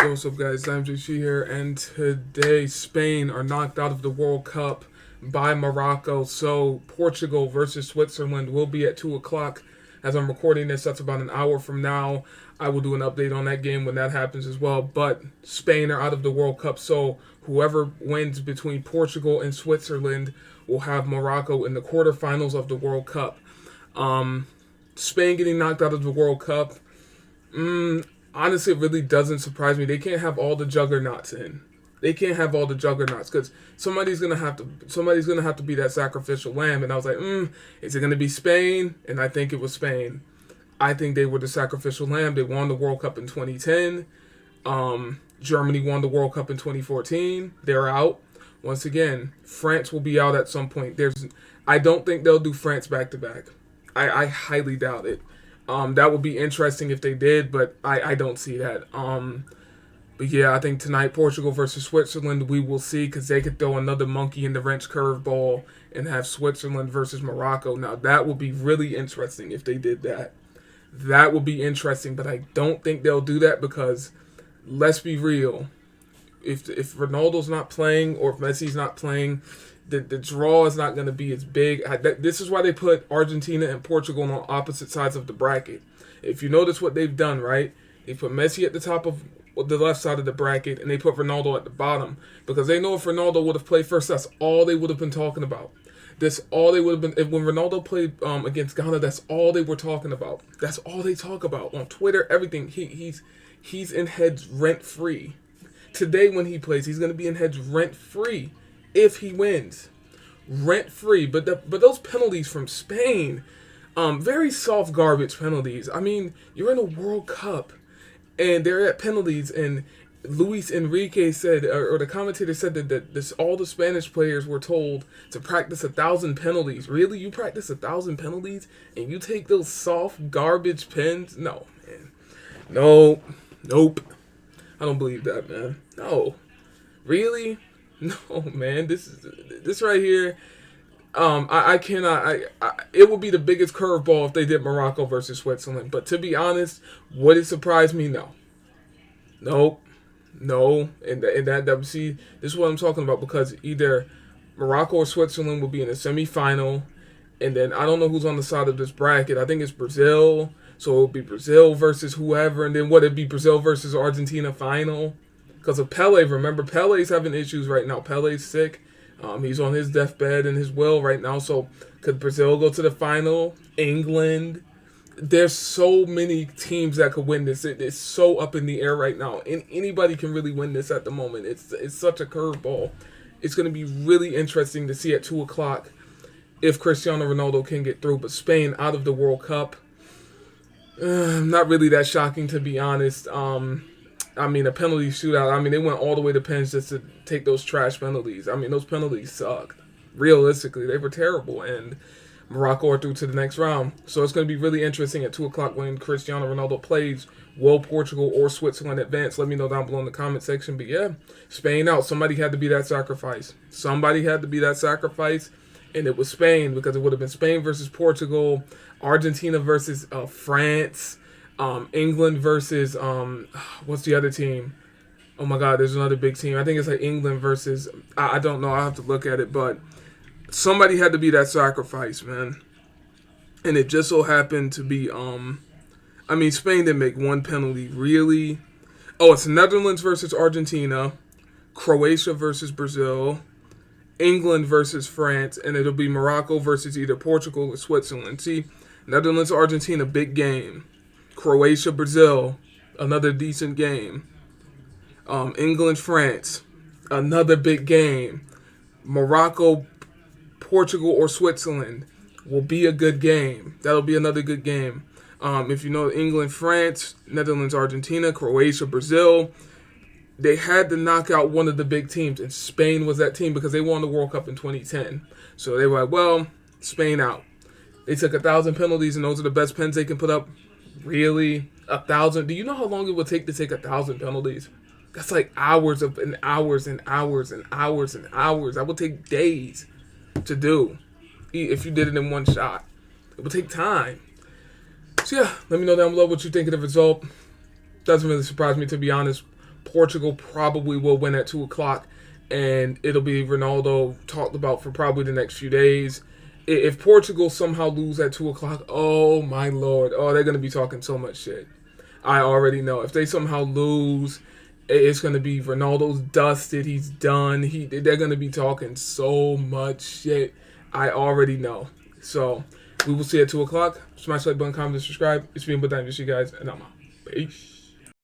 What's up, guys? I'm JC here, and today Spain are knocked out of the World Cup by Morocco. So Portugal versus Switzerland will be at 2 o'clock. As I'm recording this, that's about an hour from now. I will do an update on that game when that happens as well. But Spain are out of the World Cup, so whoever wins between Portugal and Switzerland will have Morocco in the quarterfinals of the World Cup. Spain getting knocked out of the World Cup. Honestly, it really doesn't surprise me. They can't have all the juggernauts in. They can't have all the juggernauts because somebody's gonna have to be that sacrificial lamb. And I was like, is it gonna be Spain? And I think it was Spain. I think they were the sacrificial lamb. They won the World Cup in 2010. Germany won the World Cup in 2014. They're out. Once again, France will be out at some point. I don't think they'll do France back to back. I highly doubt it. That would be interesting if they did, but I don't see that. But yeah, I think tonight Portugal versus Switzerland we will see because they could throw another monkey in the wrench curveball and have Switzerland versus Morocco. Now that would be really interesting if they did that. That would be interesting, but I don't think they'll do that because let's be real. If Ronaldo's not playing or if Messi's not playing, the draw is not going to be as big. This is why they put Argentina and Portugal on opposite sides of the bracket. If you notice what they've done, right? They put Messi at the top of the left side of the bracket, and they put Ronaldo at the bottom because they know if Ronaldo would have played first, that's all they would have been talking about. That's all they would have been. When Ronaldo played against Ghana, that's all they were talking about. That's all they talk about on Twitter. Everything. He's in heads rent free. Today when he plays, he's going to be in heads rent free. If he wins, rent free, but those penalties from Spain, very soft garbage penalties. I mean, you're in a World Cup, and they're at penalties. And Luis Enrique said, or the commentator said that all the Spanish players were told to practice 1,000 penalties. Really, you practice 1,000 penalties, and you take those soft garbage pens? No, man, no, nope. I don't believe that, man. No, really. No, man, this right here. I cannot. It would be the biggest curveball if they did Morocco versus Switzerland. But to be honest, would it surprise me? No. Nope. No. And that see, this is what I'm talking about because either Morocco or Switzerland will be in the semifinal, and then I don't know who's on the side of this bracket. I think it's Brazil. So it would be Brazil versus whoever, and then what it'd be Brazil versus Argentina final. Because of Pele, remember, Pele's having issues right now. Pele's sick. He's on his deathbed in his will right now. So could Brazil go to the final? England? There's so many teams that could win this. It's so up in the air right now. And anybody can really win this at the moment. It's such a curveball. It's going to be really interesting to see at 2 o'clock if Cristiano Ronaldo can get through. But Spain out of the World Cup, not really that shocking, to be honest. I mean, a penalty shootout. I mean, they went all the way to pens just to take those trash penalties. I mean, those penalties sucked. Realistically, they were terrible. And Morocco are through to the next round. So it's going to be really interesting at 2 o'clock when Cristiano Ronaldo plays. Will Portugal or Switzerland advance? Let me know down below in the comment section. But yeah, Spain out. Somebody had to be that sacrifice. Somebody had to be that sacrifice. And it was Spain because it would have been Spain versus Portugal, Argentina versus France, England versus what's the other team? Oh my God, there's another big team. I think it's like England versus I don't know. I have to look at it, but somebody had to be that sacrifice, man. And it just so happened to be I mean, Spain didn't make one penalty, really. Oh, it's Netherlands versus Argentina, Croatia versus Brazil, England versus France, and it'll be Morocco versus either Portugal or Switzerland. See, Netherlands, Argentina, big game. Croatia, Brazil, another decent game. England, France, another big game. Morocco, Portugal, or Switzerland will be a good game. That'll be another good game. If you know England, France, Netherlands, Argentina, Croatia, Brazil, they had to knock out one of the big teams, and Spain was that team because they won the World Cup in 2010. So they were like, well, Spain out. They took 1,000 penalties, and those are the best pens they can put up. Really? 1,000? Do you know how long it would take to take 1,000 penalties? That's like hours and hours and hours and hours and hours. That would take days to do if you did it in one shot. It would take time. So yeah, let me know down below what you think of the result. Doesn't really surprise me, to be honest. Portugal probably will win at 2 o'clock, and it'll be Ronaldo talked about for probably the next few days. If Portugal somehow lose at 2 o'clock, oh my lord, oh, they're going to be talking so much shit. I already know. If they somehow lose, it's going to be Ronaldo's dusted. He's done. They're going to be talking so much shit. I already know. So we will see at 2 o'clock. Smash the like button, comment, and subscribe. It's been Doan. You guys, and I'm out. Peace.